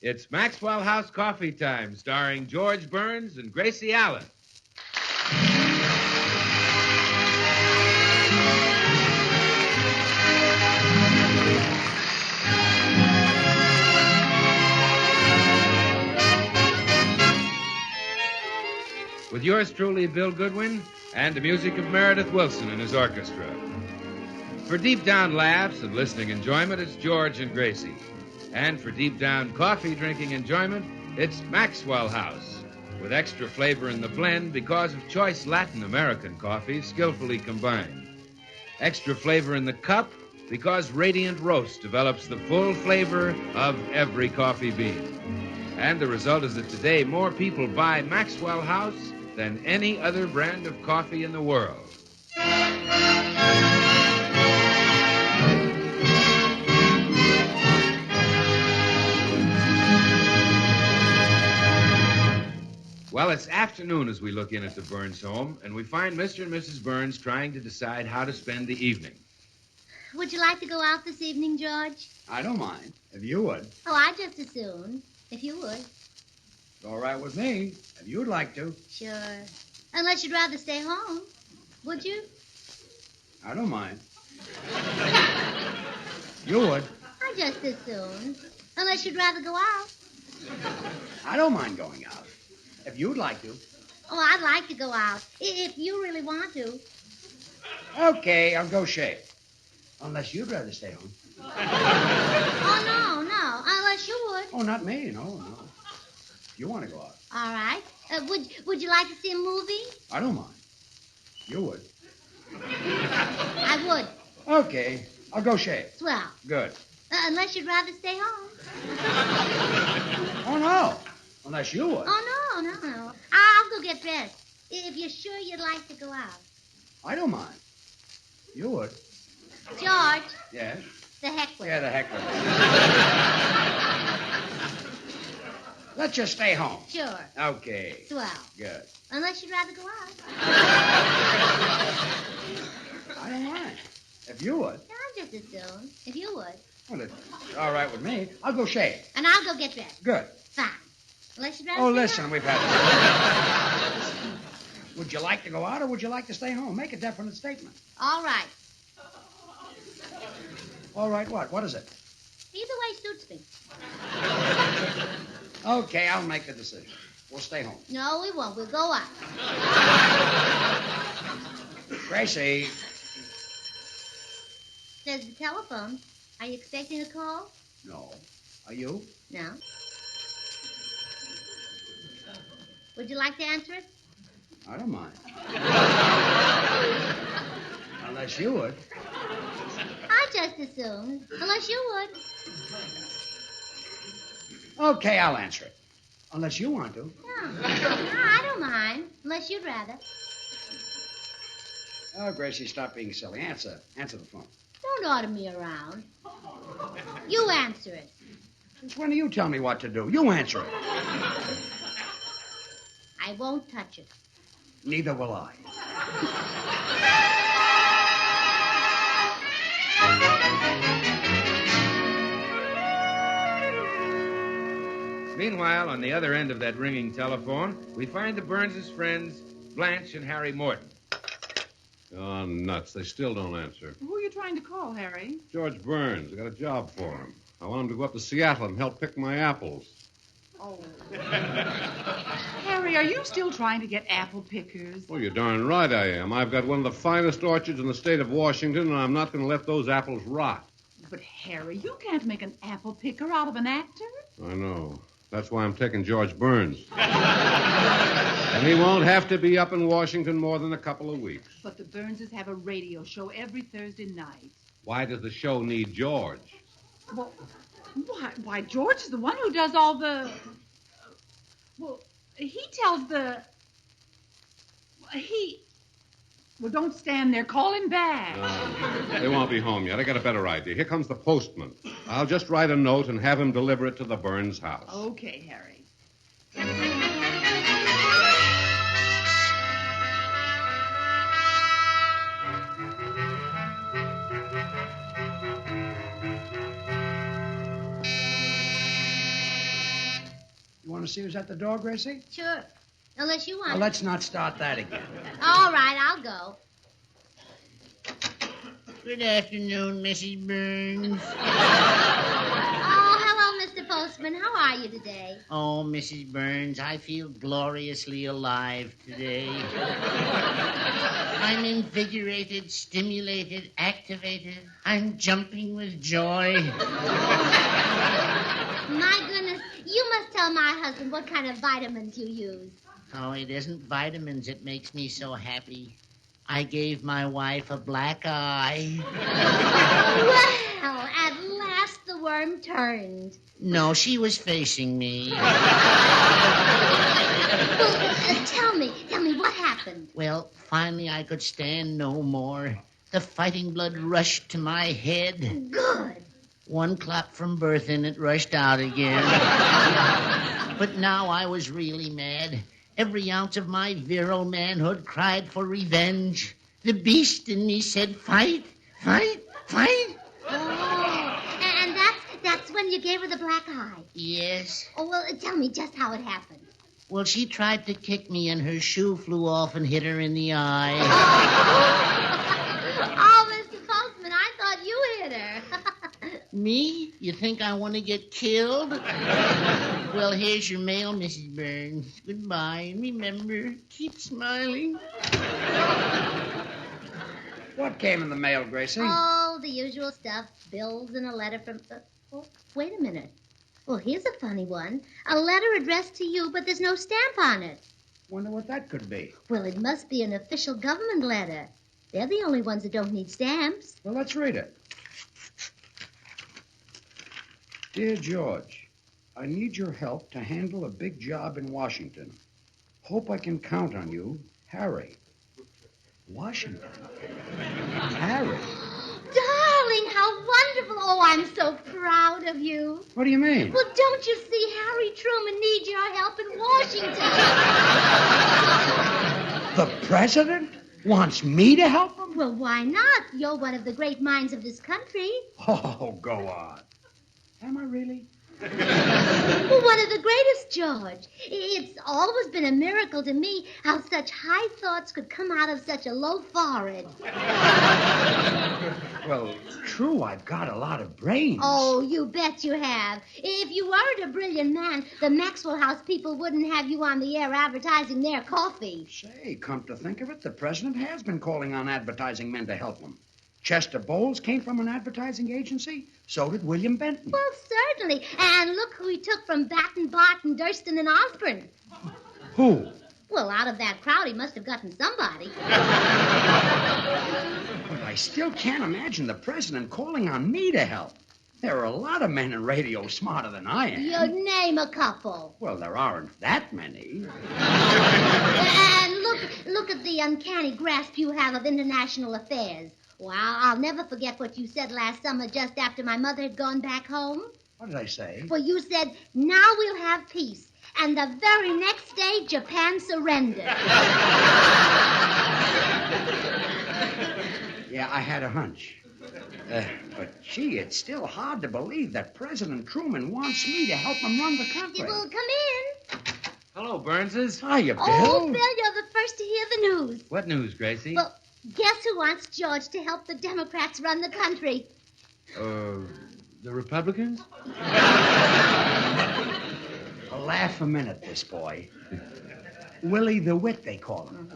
It's Maxwell House Coffee Time, starring George Burns and Gracie Allen. With yours truly, Bill Goodwin, and the music of Meredith Wilson and his orchestra. For deep down laughs and listening enjoyment, it's George and Gracie. And for deep down coffee drinking enjoyment, it's Maxwell House, with extra flavor in the blend because of choice Latin American coffees skillfully combined. Extra flavor in the cup because Radiant Roast develops the full flavor of every coffee bean. And the result is that today more people buy Maxwell House than any other brand of coffee in the world. Well, it's afternoon as we look in at the Burns home, and we find Mr. and Mrs. Burns trying to decide how to spend the evening. Would you like to go out this evening, George? I don't mind, if you would. Oh, I'd just as soon, if you would. It's all right with me, if you'd like to. Sure. Unless you'd rather stay home. Would you? I don't mind. You would. I'd just as soon. Unless you'd rather go out. I don't mind going out, if you'd like to. Oh, I'd like to go out, if you really want to. Okay, I'll go shave. Unless you'd rather stay home. Oh, no. Unless you would. Oh, not me, no. You want to go out. All right. Would you like to see a movie? I don't mind. You would. I would. Okay, I'll go shave. Swell. Good. Unless you'd rather stay home. Oh, no. Unless you would. Oh, no. I'll go get dressed. If you're sure you'd like to go out. I don't mind. You would. George. Yes? The heck with Yeah, the heck with it. Let's just stay home. Sure. Okay. Swell. Good. Unless you'd rather go out. I don't mind. If you would. Yeah, just as soon. If you would. Well, it's all right with me. I'll go shave. And I'll go get dressed. Good. Fine. Unless you'd rather Oh, stay listen, home. we've had... Would you like to go out or would you like to stay home? Make a definite statement. All right. All right, what? What is it? Either way suits me. Okay, I'll make the decision. We'll stay home. No, we won't. We'll go out. Gracie. There's the telephone. Are you expecting a call? No. Are you? No. Would you like to answer it? I don't mind. Unless you would. I'd just as soon. Unless you would. Okay, I'll answer it. Unless you want to. No, I don't mind. Unless you'd rather. Oh, Gracie, stop being silly. Answer the phone. Don't order me around. You answer it. Since when do you tell me what to do? You answer it. I won't touch it. Neither will I. Meanwhile, on the other end of that ringing telephone, we find the Burns' friends, Blanche and Harry Morton. Oh, nuts. They still don't answer. Who are you trying to call, Harry? George Burns. I got a job for him. I want him to go up to Seattle and help pick my apples. Oh. Harry, are you still trying to get apple pickers? Well, you're darn right I am. I've got one of the finest orchards in the state of Washington, and I'm not going to let those apples rot. But, Harry, you can't make an apple picker out of an actor. I know. That's why I'm taking George Burns. And he won't have to be up in Washington more than a couple of weeks. But the Burnses have a radio show every Thursday night. Why does the show need George? Well, why, George is the one who does all the... Well, he tells the... Well, don't stand there. Call him back. They won't be home yet. I got a better idea. Here comes the postman. I'll just write a note and have him deliver it to the Burns house. Okay, Harry. You want to see who's at the door, Gracie? Sure. Unless you want. Well, let's not start that again. All right, I'll go. Good afternoon, Mrs. Burns. Oh, hello, Mr. Postman. How are you today? Oh, Mrs. Burns, I feel gloriously alive today. I'm invigorated, stimulated, activated. I'm jumping with joy. My goodness, you must tell my husband what kind of vitamins you use. Oh, it isn't vitamins that makes me so happy. I gave my wife a black eye. Well, at last the worm turned. No, she was facing me. Well, tell me what happened. Well, finally I could stand no more. The fighting blood rushed to my head. Good. One clot from birth and it rushed out again. But now I was really mad. Every ounce of my virile manhood cried for revenge. The beast in me said, fight, fight, fight. Oh, and that's when you gave her the black eye. Yes. Oh, well, tell me just how it happened. Well, she tried to kick me and her shoe flew off and hit her in the eye. Oh, Mr. Postman, I thought you hit her. Me? You think I want to get killed? Well, here's your mail, Mrs. Burns. Goodbye, and remember, keep smiling. What came in the mail, Gracie? Oh, the usual stuff. Bills and a letter from... oh, wait a minute. Well, here's a funny one. A letter addressed to you, but there's no stamp on it. Wonder what that could be. Well, it must be an official government letter. They're the only ones that don't need stamps. Well, let's read it. Dear George, I need your help to handle a big job in Washington. Hope I can count on you, Harry. Washington? Harry? Darling, how wonderful. Oh, I'm so proud of you. What do you mean? Well, don't you see Harry Truman needs your help in Washington? The president wants me to help him? Well, why not? You're one of the great minds of this country. Oh, go on. Am I really? Well, one of the greatest, George. It's always been a miracle to me how such high thoughts could come out of such a low forehead. Well, true, I've got a lot of brains. Oh, you bet you have. If you weren't a brilliant man, the Maxwell House people wouldn't have you on the air advertising their coffee. Say, come to think of it, the president has been calling on advertising men to help him. Chester Bowles came from an advertising agency. So did William Benton. Well, certainly. And look who he took from Batten, Barton, Durston, and Osborne. Who? Well, out of that crowd, he must have gotten somebody. But I still can't imagine the president calling on me to help. There are a lot of men in radio smarter than I am. You name a couple. Well, there aren't that many. And look at the uncanny grasp you have of international affairs. Well, I'll never forget what you said last summer just after my mother had gone back home. What did I say? Well, you said, now we'll have peace. And the very next day, Japan surrendered. Yeah, I had a hunch. But, gee, it's still hard to believe that President Truman wants me to help him run the country. Well, come in. Hello, Burnses. Hiya, Bill. Oh, Bill, you're the first to hear the news. What news, Gracie? Well, guess who wants George to help the Democrats run the country? The Republicans? Laugh a minute, this boy. Willie the Wit, they call him.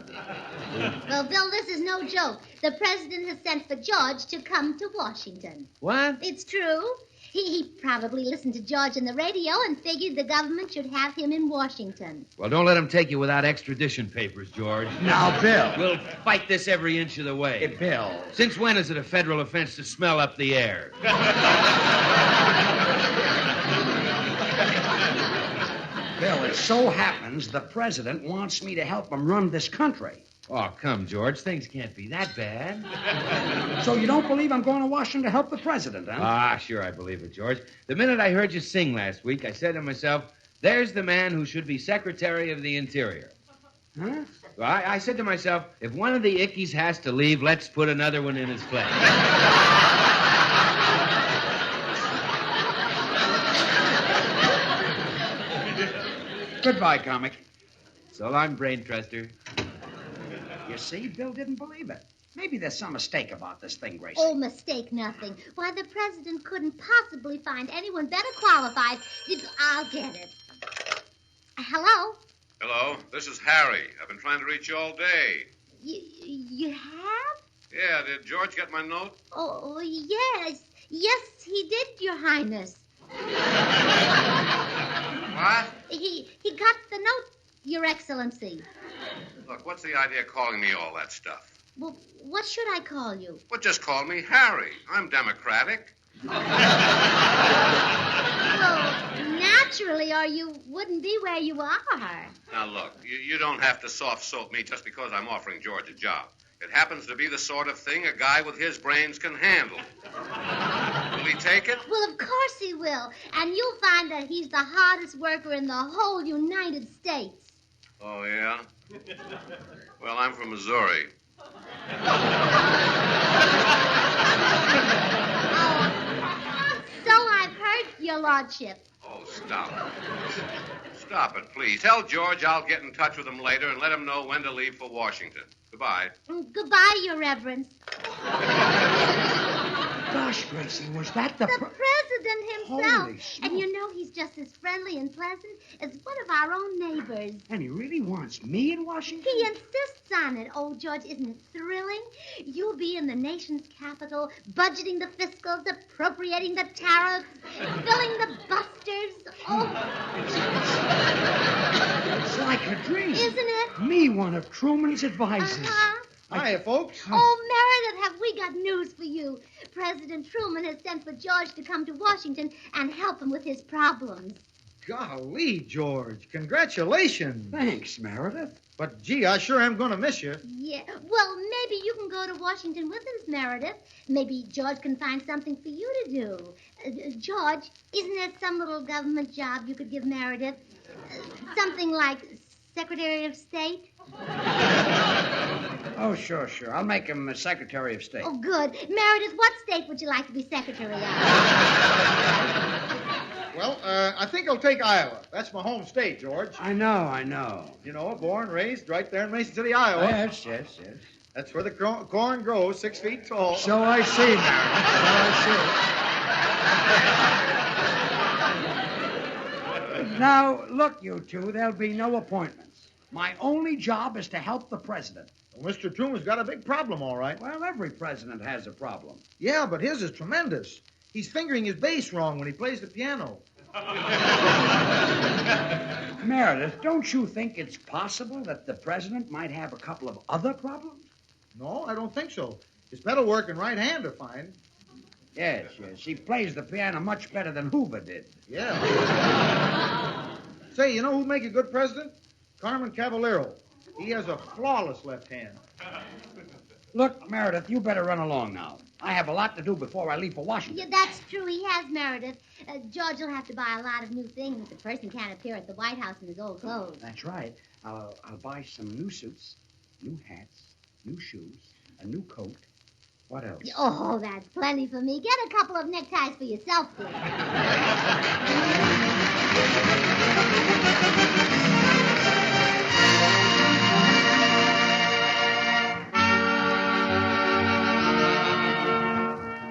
Well, Bill, this is no joke. The president has sent for George to come to Washington. What? It's true. He probably listened to George on the radio and figured the government should have him in Washington. Well, don't let him take you without extradition papers, George. Now, Bill. We'll fight this every inch of the way. Hey, Bill. Since when is it a federal offense to smell up the air? Bill, it so happens the president wants me to help him run this country. Oh, come, George. Things can't be that bad. So you don't believe I'm going to Washington to help the president, huh? Ah, sure, I believe it, George. The minute I heard you sing last week, I said to myself, there's the man who should be Secretary of the Interior. Huh? Well, I said to myself, if one of the Ickies has to leave, let's put another one in his place. Goodbye, comic. So long, brain truster. You see, Bill didn't believe it. Maybe there's some mistake about this thing, Gracie. Oh, mistake nothing. Why, the president couldn't possibly find anyone better qualified. I'll get it. Hello? Hello, this is Harry. I've been trying to reach you all day. You have? Yeah, did George get my note? Oh, yes. Yes, he did, Your Highness. What? He got the note, Your Excellency. Look, what's the idea of calling me all that stuff? Well, what should I call you? Well, just call me Harry. I'm democratic. Well, naturally, or you wouldn't be where you are. Now, look, you don't have to soft soap me just because I'm offering George a job. It happens to be the sort of thing a guy with his brains can handle. Will he take it? Well, of course he will. And you'll find that he's the hardest worker in the whole United States. Oh, yeah? Well, I'm from Missouri. So I've heard, Your Lordship. Oh, stop it. Stop it, please. Tell George I'll get in touch with him later and let him know when to leave for Washington. Goodbye. Goodbye, Your Reverence. Gosh, Gracie, was that the... The president himself. Holy smoke. And you know he's just as friendly and pleasant as one of our own neighbors. And he really wants me in Washington? He insists on it. Oh, George, isn't it thrilling? You'll be in the nation's capital, budgeting the fiscals, appropriating the tariffs, filling the busters. Oh, It's like a dream. isn't it? Me, one of Truman's advisors. Uh-huh. Hiya, folks. Oh, Meredith, have we got news for you? President Truman has sent for George to come to Washington and help him with his problems. Golly, George. Congratulations. Thanks, Meredith. But, gee, I sure am going to miss you. Yeah, well, maybe you can go to Washington with us, Meredith. Maybe George can find something for you to do. George, isn't there some little government job you could give Meredith? Something like Secretary of State? Oh, sure. I'll make him Secretary of State. Oh, good. Meredith, what state would you like to be Secretary of? Well, I think I'll take Iowa. That's my home state, George. I know. You know, born, raised right there in Mason City, Iowa. Yes. That's where the corn grows 6 feet tall. So I see, Meredith. Now, look, you two, there'll be no appointments. My only job is to help the president. Well, Mr. Truman's got a big problem, all right. Well, every president has a problem. Yeah, but his is tremendous. He's fingering his bass wrong when he plays the piano. Meredith, don't you think it's possible that the president might have a couple of other problems? No, I don't think so. His metalwork and right hand are fine. Yes. He plays the piano much better than Hoover did. Yeah. Say, you know who'd make a good president? Carmen Cavallero. He has a flawless left hand. Look, Meredith, you better run along now. I have a lot to do before I leave for Washington. Yeah, that's true. He has, Meredith. George will have to buy a lot of new things. The person can't appear at the White House in his old clothes. That's right. I'll buy some new suits, new hats, new shoes, a new coat. What else? Oh, that's plenty for me. Get a couple of neckties for yourself, please.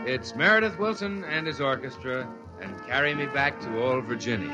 It's Meredith Wilson and his orchestra, and Carry Me Back to Old Virginia.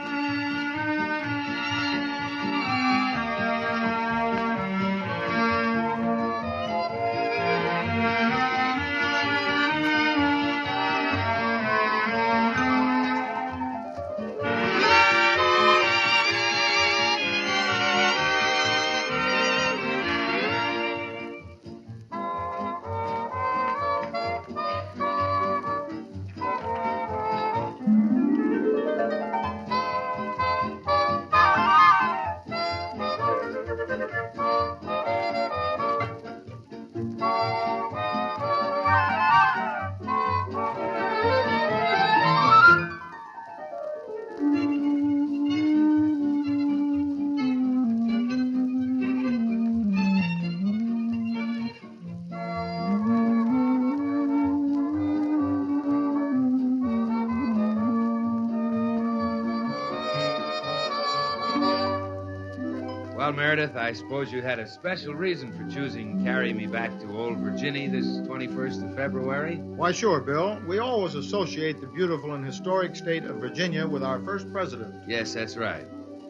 Well, Meredith, I suppose you had a special reason for choosing Carry Me Back to Old Virginia this 21st of February. Why, sure, Bill. We always associate the beautiful and historic state of Virginia with our first president. Yes, that's right.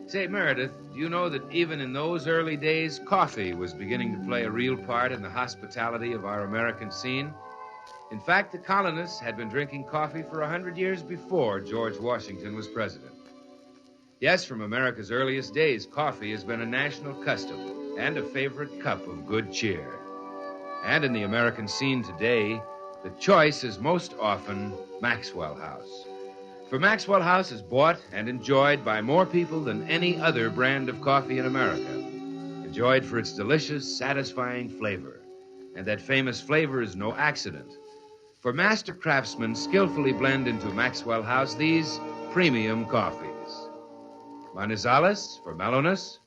Say, Meredith, do you know that even in those early days, coffee was beginning to play a real part in the hospitality of our American scene? In fact, the colonists had been drinking coffee for 100 years before George Washington was president. Yes, from America's earliest days, coffee has been a national custom and a favorite cup of good cheer. And in the American scene today, the choice is most often Maxwell House. For Maxwell House is bought and enjoyed by more people than any other brand of coffee in America. Enjoyed for its delicious, satisfying flavor. And that famous flavor is no accident. For master craftsmen skillfully blend into Maxwell House these premium coffees. Manizales for mellowness.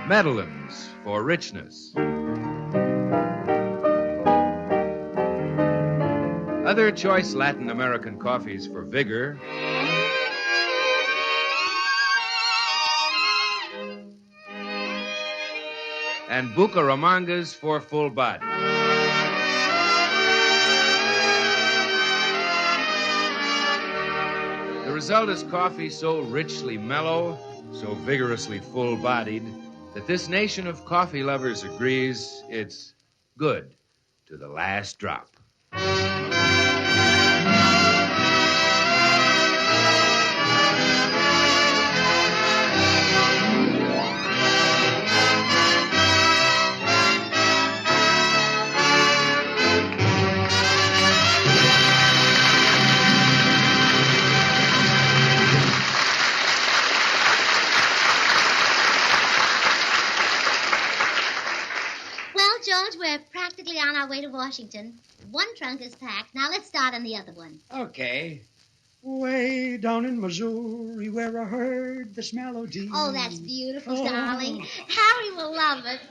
Medellins for richness. Other choice Latin American coffees for vigor. And Bucaramangas for full body. The result is coffee so richly mellow, so vigorously full-bodied, that this nation of coffee lovers agrees it's good to the last drop. We're practically on our way to Washington. One trunk is packed. Now let's start on the other one. Okay. Way down in Missouri where I heard this melody. Oh, that's beautiful, darling. Harry will love it.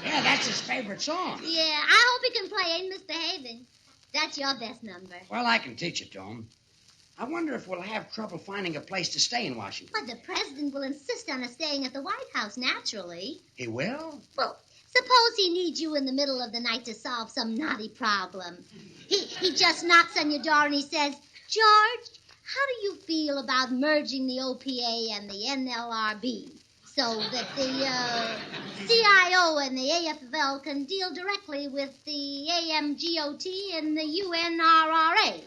Yeah, that's his favorite song. Yeah, I hope he can play Ain't Misbehaving. That's your best number. Well, I can teach it to him. I wonder if we'll have trouble finding a place to stay in Washington. But the president will insist on us staying at the White House, naturally. He will? Well, suppose he needs you in the middle of the night to solve some knotty problem. He just knocks on your door and he says, George, how do you feel about merging the OPA and the NLRB so that the CIO and the AFL can deal directly with the AMGOT and the UNRRA?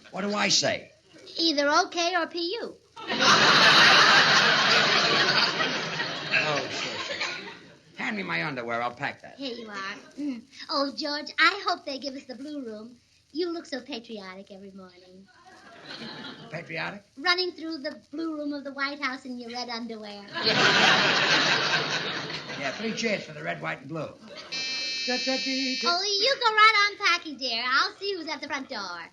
What do I say? Either okay or PU. Oh, sure. Hand me my underwear. I'll pack that. Here you are. Oh, George, I hope they give us the blue room. You look so patriotic every morning. Patriotic? Running through the blue room of the White House in your red underwear. Yeah, 3 cheers for the red, white, and blue. Oh, you go right on packing, dear. I'll see who's at the front door.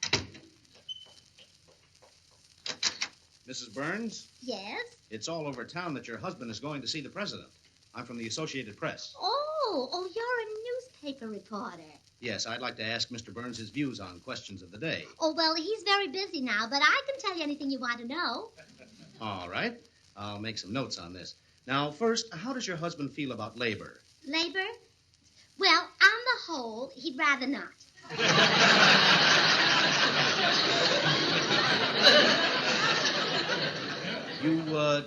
Mrs. Burns? Yes? It's all over town that your husband is going to see the president. I'm from the Associated Press. Oh, you're a newspaper reporter. Yes, I'd like to ask Mr. Burns his views on questions of the day. Oh, well, he's very busy now, but I can tell you anything you want to know. All right. I'll make some notes on this. Now, first, how does your husband feel about labor? Labor? Well, on the whole, he'd rather not. You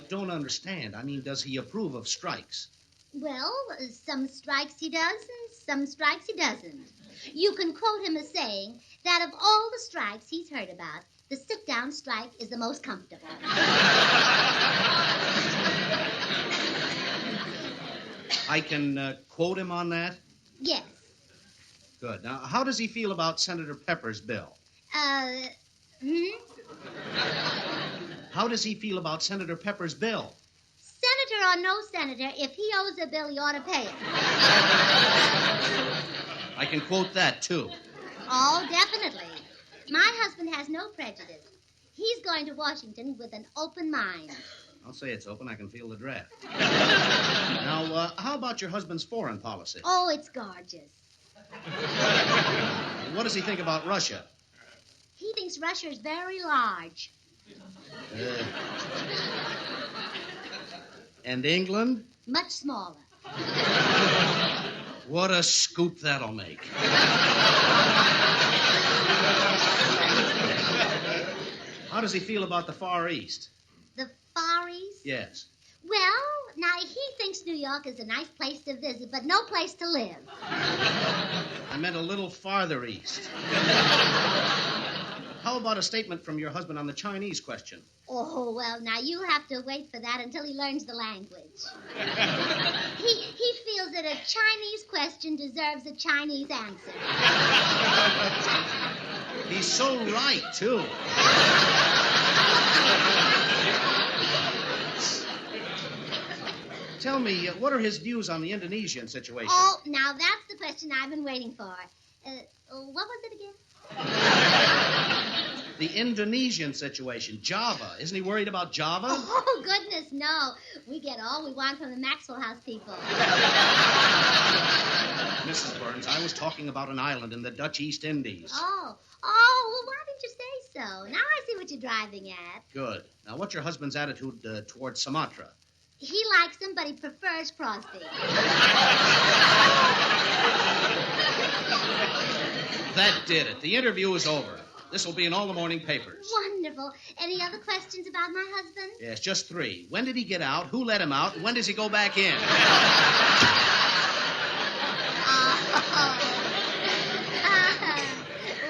don't understand. I mean, does he approve of strikes? Well, some strikes he does and some strikes he doesn't. You can quote him as saying that of all the strikes he's heard about, the sit-down strike is the most comfortable. I can quote him on that? Yes. Good. Now, how does he feel about Senator Pepper's bill? How does he feel about Senator Pepper's bill? Senator or no senator, if he owes a bill, he ought to pay it. I can quote that, too. Oh, definitely. My husband has no prejudice. He's going to Washington with an open mind. I'll say it's open. I can feel the draft. Now, how about your husband's foreign policy? Oh, it's gorgeous. What does he think about Russia? He thinks Russia is very large. And England? Much smaller. What a scoop that'll make. How does he feel about the Far East? The Far East? Yes. Well, now, he thinks New York is a nice place to visit, but no place to live. I meant a little farther east. How about a statement from your husband on the Chinese question? Oh, well, now, you have to wait for that until he learns the language. He feels that a Chinese question deserves a Chinese answer. He's so right, too. Tell me, what are his views on the Indonesian situation? Oh, now, that's the question I've been waiting for. What was it again? The Indonesian situation, Java. Isn't he worried about Java? Oh, goodness, no. We get all we want from the Maxwell House people. Mrs. Burns, I was talking about an island in the Dutch East Indies. Oh, well, why didn't you say so? Now I see what you're driving at. Good. Now, what's your husband's attitude towards Sumatra? He likes them, but he prefers Crosby. That did it. The interview is over. This will be in all the morning papers. Wonderful. Any other questions about my husband? Yes, just 3. When did he get out? Who let him out? And when does he go back in?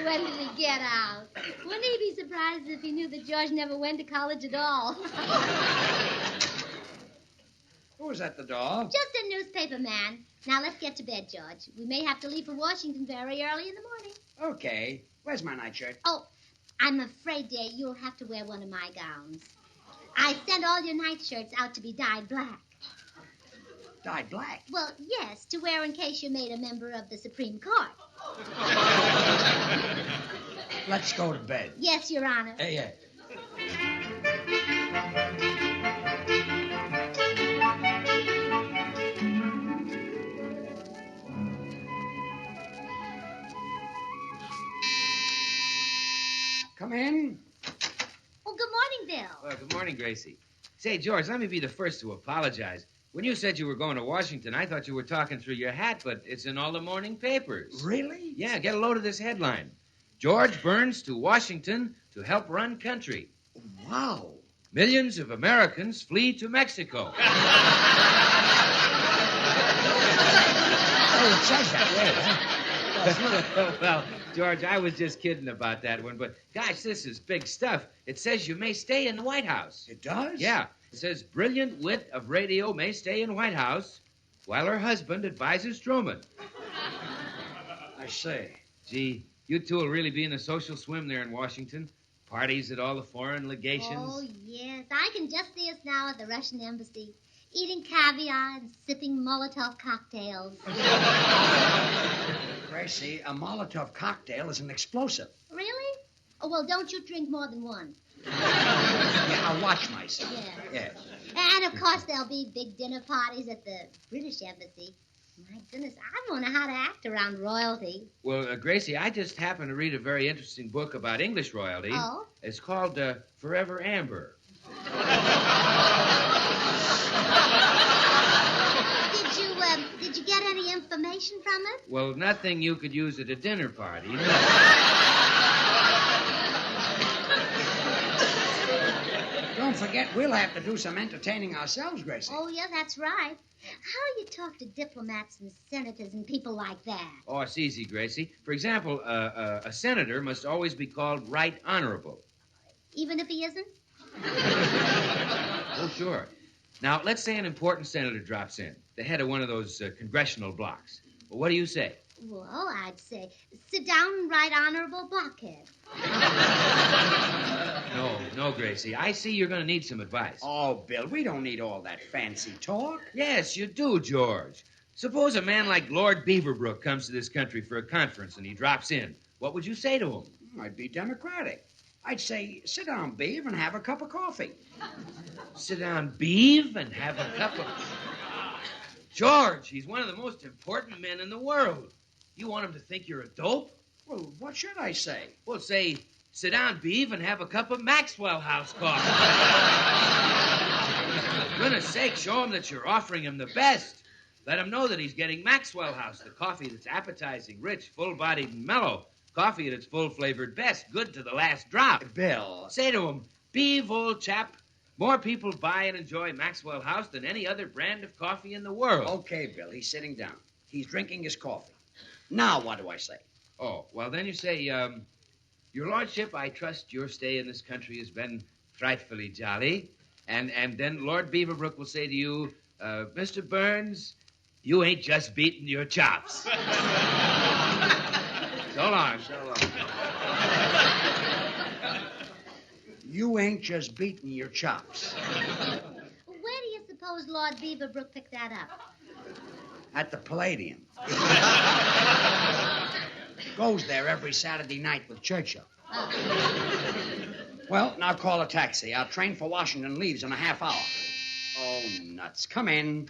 When did he get out? Wouldn't he be surprised if he knew that George never went to college at all? Who's at the door? Just a newspaper man. Now, let's get to bed, George. We may have to leave for Washington very early in the morning. Okay. Where's my nightshirt? Oh, I'm afraid, dear, you'll have to wear one of my gowns. I sent all your nightshirts out to be dyed black. Dyed black? Well, yes, to wear in case you're made a member of the Supreme Court. Let's go to bed. Yes, Your Honor. Yeah. Come in. Oh, good morning, Bill. Well, good morning, Gracie. Say, George, let me be the first to apologize. When you said you were going to Washington, I thought you were talking through your hat, but it's in all the morning papers. Really? Yeah, get a load of this headline. George Burns to Washington to help run country. Wow. Millions of Americans flee to Mexico. Oh, it says that, yeah. Well, George, I was just kidding about that one, but gosh, this is big stuff. It says you may stay in the White House. It does? Yeah. It says brilliant wit of radio may stay in White House while her husband advises Truman. I say. Gee, you two will really be in a social swim there in Washington. Parties at all the foreign legations. Oh, yes. I can just see us now at the Russian embassy, eating caviar and sipping Molotov cocktails. Gracie, a Molotov cocktail is an explosive. Really? Oh, well, don't you drink more than one. Yeah, I'll watch myself. Yeah. Yeah. And, of course, there'll be big dinner parties at the British embassy. My goodness, I don't know how to act around royalty. Well, Gracie, I just happened to read a very interesting book about English royalty. Oh? It's called Forever Amber. Did you get any information from it? Well, nothing you could use at a dinner party. No. Don't forget, we'll have to do some entertaining ourselves, Gracie. Oh, yeah, that's right. How you talk to diplomats and senators and people like that? Oh, it's easy, Gracie. For example, a senator must always be called Right Honorable. Even if he isn't? Oh, sure. Now, let's say an important senator drops in, the head of one of those congressional blocks. Well, what do you say? Well, I'd say, sit down, Right Honorable Blockhead. No, Gracie. I see you're going to need some advice. Oh, Bill, we don't need all that fancy talk. Yes, you do, George. Suppose a man like Lord Beaverbrook comes to this country for a conference and he drops in. What would you say to him? I'd be democratic. I'd say, sit down, Beav, and have a cup of coffee. Sit down, Beav, and have a cup of... George, he's one of the most important men in the world. You want him to think you're a dope? Well, what should I say? Well, say, sit down, Beeve, and have a cup of Maxwell House coffee. For goodness sake, show him that you're offering him the best. Let him know that he's getting Maxwell House, the coffee that's appetizing, rich, full-bodied, and mellow. Coffee at its full-flavored best, good to the last drop. Bill. Say to him, Beeve, old chap, more people buy and enjoy Maxwell House than any other brand of coffee in the world. Okay, Bill, he's sitting down. He's drinking his coffee. Now what do I say? Oh, well, then you say, Your Lordship, I trust your stay in this country has been frightfully jolly. And then Lord Beaverbrook will say to you, Mr. Burns, you ain't just beating your chops. So long. You ain't just beating your chops. Where do you suppose Lord Beaverbrook picked that up? At the Palladium. Goes there every Saturday night with Churchill. Well, now call a taxi. Our train for Washington leaves in a half hour. Oh, nuts. Come in.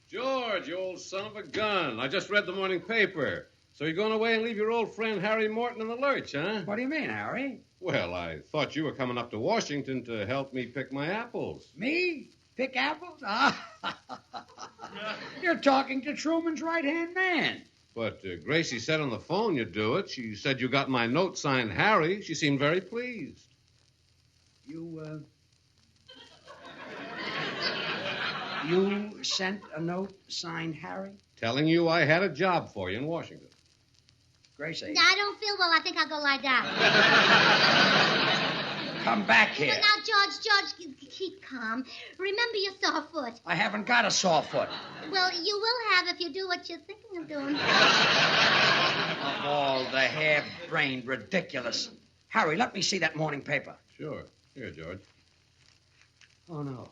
George, you old son of a gun. I just read the morning paper. So you're going away and leave your old friend Harry Morton in the lurch, huh? What do you mean, Harry? Well, I thought you were coming up to Washington to help me pick my apples. Me? Pick apples? Ah, you're talking to Truman's right-hand man. But Gracie said on the phone you'd do it. She said you got my note signed Harry. She seemed very pleased. You sent a note signed Harry? Telling you I had a job for you in Washington. Gracie. I don't feel well. I think I'll go lie down. Come back here. Well, now, George, keep calm. Remember your sore foot. I haven't got a sore foot. Well, you will have if you do what you're thinking of doing. Of all the hair-brained ridiculous. Harry, let me see that morning paper. Sure. Here, George. Oh, no.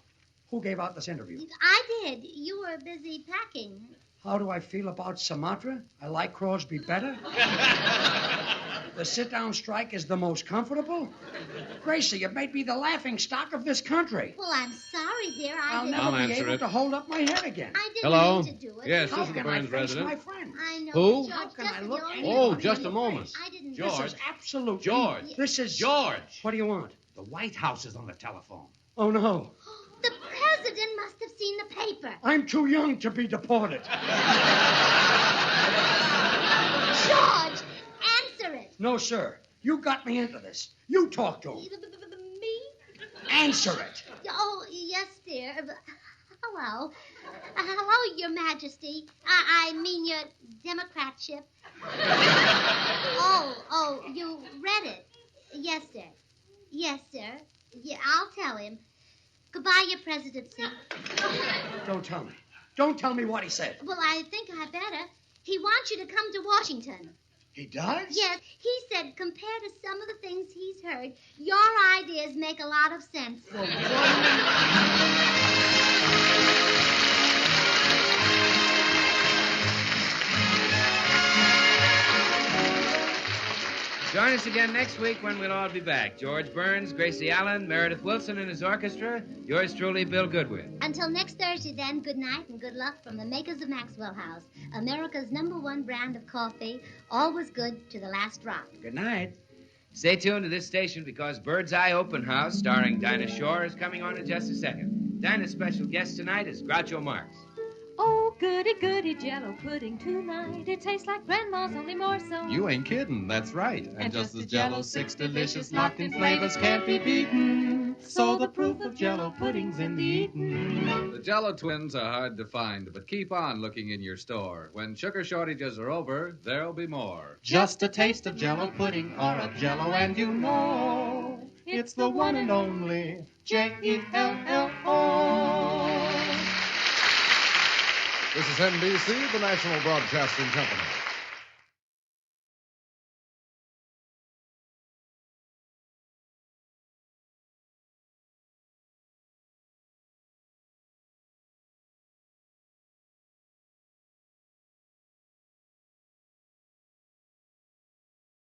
Who gave out this interview? I did. You were busy packing. How do I feel about Sumatra? I like Crosby better. The sit-down strike is the most comfortable. Gracie, you made me the laughing stock of this country. Well, I'm sorry, dear. I'll didn't. never be answer able it. to hold up my head again. I didn't Hello? mean to do it. Yes, How this is the can I Burns face resident. my friend? I know. Who? George, How can just I for look your anyone Oh, in just the a moment. face? I didn't. George. This is absolutely... George. This is... George. What do you want? The White House is on the telephone. Oh, no. The president must have seen the paper. I'm too young to be deported. George, answer it. No, sir. You got me into this. You talk to him. Me? Answer it. Oh, yes, dear. Hello. Hello, Your Majesty. I mean, Your Democratship. Oh, you read it. Yes, sir. Yes, sir. Yeah, I'll tell him. Goodbye, Your Presidency. Don't tell me. Don't tell me what he said. Well, I think I better. He wants you to come to Washington. He does? Yes, he said compared to some of the things he's heard, your ideas make a lot of sense. Join us again next week when we'll all be back. George Burns, Gracie Allen, Meredith Wilson and his orchestra. Yours truly, Bill Goodwin. Until next Thursday, then, good night and good luck from the makers of Maxwell House, America's #1 brand of coffee, always good to the last drop. Good night. Stay tuned to this station because Bird's Eye Open House, starring Dinah Shore, is coming on in just a second. Dinah's special guest tonight is Groucho Marx. Oh, goody, goody Jello pudding tonight. It tastes like Grandma's, only more so. You ain't kidding, that's right. And just as Jello's 6 delicious locked-in flavors can't be beaten. So the proof of Jello pudding's in the eating. The Jello twins are hard to find, but keep on looking in your store. When sugar shortages are over, there'll be more. Just a taste of Jello pudding or a Jello and you know it's the one and only Jello. This is NBC, the National Broadcasting Company.